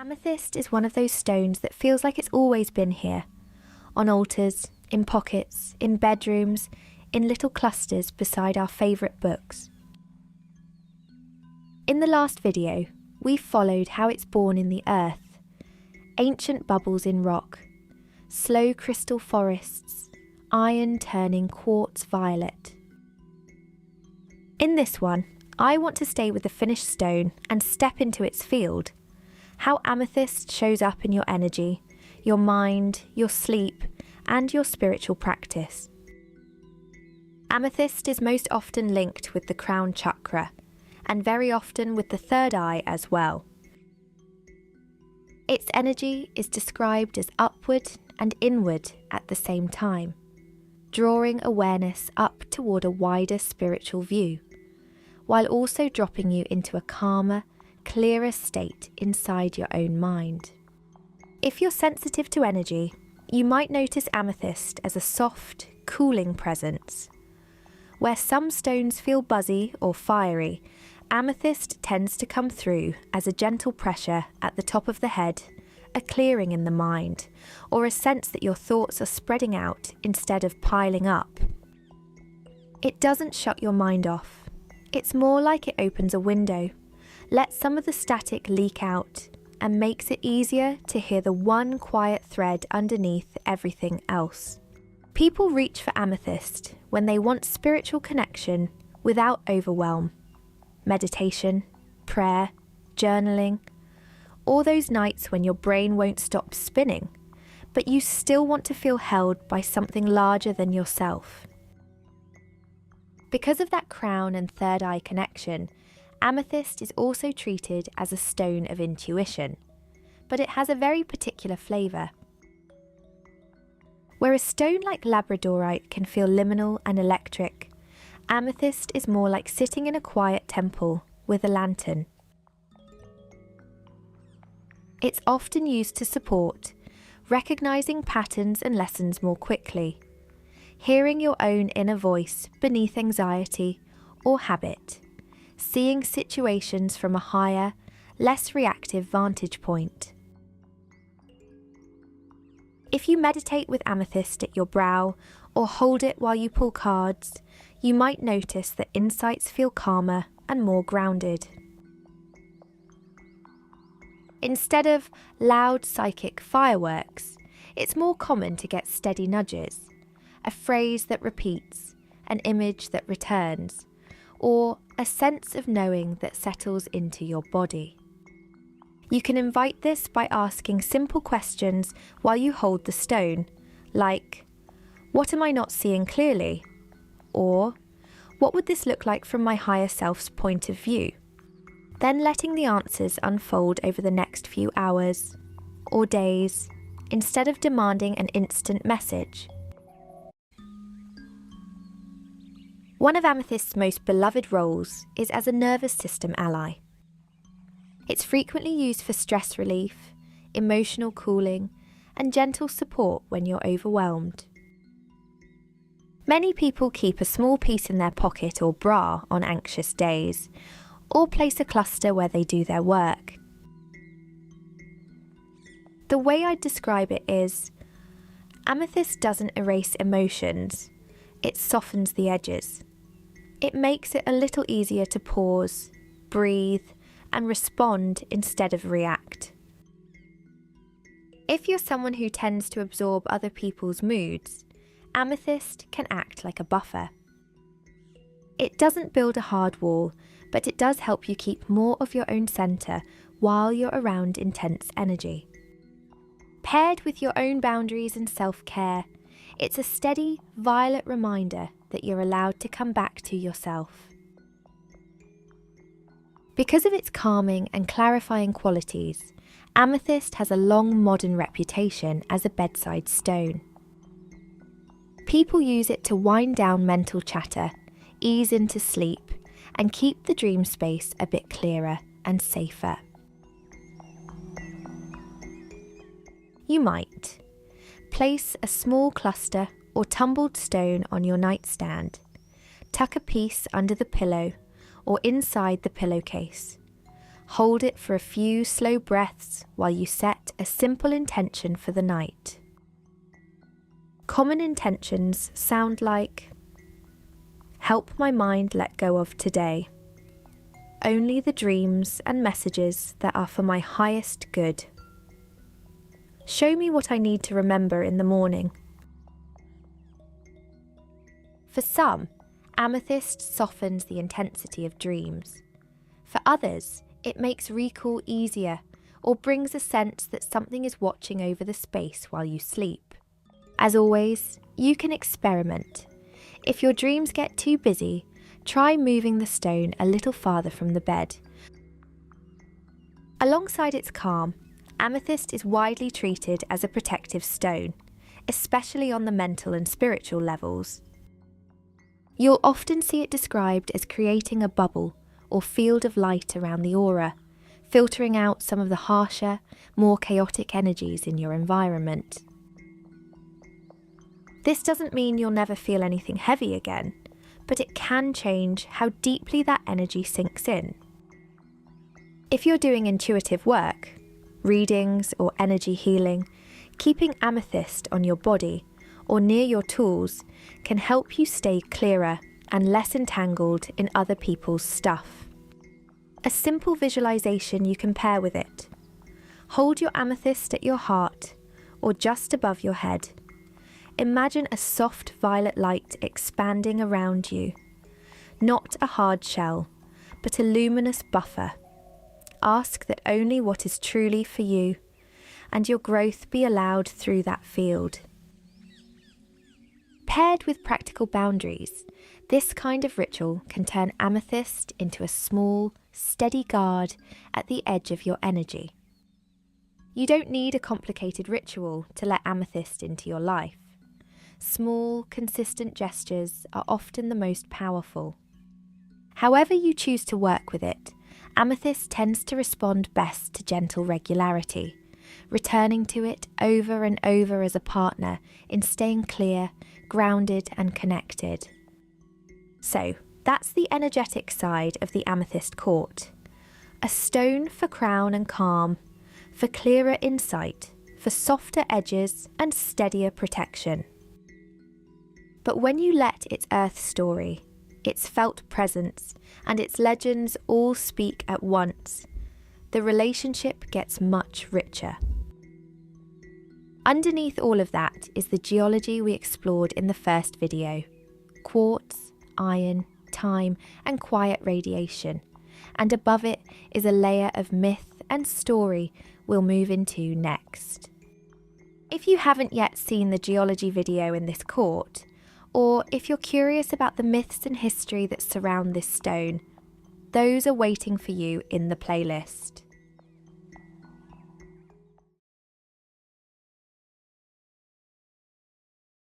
Amethyst is one of those stones that feels like it's always been here. On altars, in pockets, in bedrooms, in little clusters beside our favourite books. In the last video, we followed how it's born in the earth, ancient bubbles in rock, slow crystal forests, iron turning quartz violet. In this one, I want to stay with the finished stone and step into its field. How amethyst shows up in your energy, your mind, your sleep, and your spiritual practice. Amethyst is most often linked with the crown chakra, and very often with the third eye as well. Its energy is described as upward and inward at the same time, drawing awareness up toward a wider spiritual view, while also dropping you into a calmer, clearer state inside your own mind. If you're sensitive to energy, you might notice amethyst as a soft, cooling presence. Where some stones feel buzzy or fiery, amethyst tends to come through as a gentle pressure at the top of the head, a clearing in the mind, or a sense that your thoughts are spreading out instead of piling up. It doesn't shut your mind off. It's more like it opens a window, lets some of the static leak out, and makes it easier to hear the one quiet thread underneath everything else. People reach for amethyst when they want spiritual connection without overwhelm. Meditation, prayer, journaling, or those nights when your brain won't stop spinning, but you still want to feel held by something larger than yourself. Because of that crown and third eye connection, amethyst is also treated as a stone of intuition, but it has a very particular flavour. Where a stone like labradorite can feel liminal and electric, amethyst is more like sitting in a quiet temple with a lantern. It's often used to support recognising patterns and lessons more quickly, hearing your own inner voice beneath anxiety or habit, seeing situations from a higher, less reactive vantage point. If you meditate with amethyst at your brow or hold it while you pull cards, you might notice that insights feel calmer and more grounded. Instead of loud psychic fireworks, it's more common to get steady nudges, a phrase that repeats, an image that returns, or a sense of knowing that settles into your body. You can invite this by asking simple questions while you hold the stone, like, "What am I not seeing clearly?" Or, "What would this look like from my higher self's point of view?" Then letting the answers unfold over the next few hours or days, instead of demanding an instant message. One of amethyst's most beloved roles is as a nervous system ally. It's frequently used for stress relief, emotional cooling, and gentle support when you're overwhelmed. Many people keep a small piece in their pocket or bra on anxious days, or place a cluster where they do their work. The way I'd describe it is, amethyst doesn't erase emotions, it softens the edges. It makes it a little easier to pause, breathe, and respond instead of react. If you're someone who tends to absorb other people's moods, amethyst can act like a buffer. It doesn't build a hard wall, but it does help you keep more of your own centre while you're around intense energy. Paired with your own boundaries and self-care, it's a steady, violet reminder that you're allowed to come back to yourself. Because of its calming and clarifying qualities, amethyst has a long modern reputation as a bedside stone. People use it to wind down mental chatter, ease into sleep, and keep the dream space a bit clearer and safer. You might place a small cluster or tumbled stone on your nightstand, tuck a piece under the pillow or inside the pillowcase, hold it for a few slow breaths while you set a simple intention for the night. Common intentions sound like: help my mind let go of today. Only the dreams and messages that are for my highest good. Show me what I need to remember in the morning. For some, amethyst softens the intensity of dreams. For others, it makes recall easier or brings a sense that something is watching over the space while you sleep. As always, you can experiment. If your dreams get too busy, try moving the stone a little farther from the bed. Alongside its calm, amethyst is widely treated as a protective stone, especially on the mental and spiritual levels. You'll often see it described as creating a bubble or field of light around the aura, filtering out some of the harsher, more chaotic energies in your environment. This doesn't mean you'll never feel anything heavy again, but it can change how deeply that energy sinks in. If you're doing intuitive work, readings or energy healing, keeping amethyst on your body or near your tools can help you stay clearer and less entangled in other people's stuff. A simple visualization you can pair with it. Hold your amethyst at your heart or just above your head. Imagine a soft violet light expanding around you. Not a hard shell, but a luminous buffer. Ask that only what is truly for you and your growth be allowed through that field. Paired with practical boundaries, this kind of ritual can turn amethyst into a small, steady guard at the edge of your energy. You don't need a complicated ritual to let amethyst into your life. Small, consistent gestures are often the most powerful. However you choose to work with it, amethyst tends to respond best to gentle regularity, returning to it over and over as a partner in staying clear, grounded and connected. So, that's the energetic side of the amethyst court. A stone for crown and calm, for clearer insight, for softer edges and steadier protection. But when you let its earth story, its felt presence, and its legends all speak at once, the relationship gets much richer. Underneath all of that is the geology we explored in the first video: quartz, iron, time, and quiet radiation. And above it is a layer of myth and story we'll move into next. If you haven't yet seen the geology video in this court, or if you're curious about the myths and history that surround this stone, those are waiting for you in the playlist.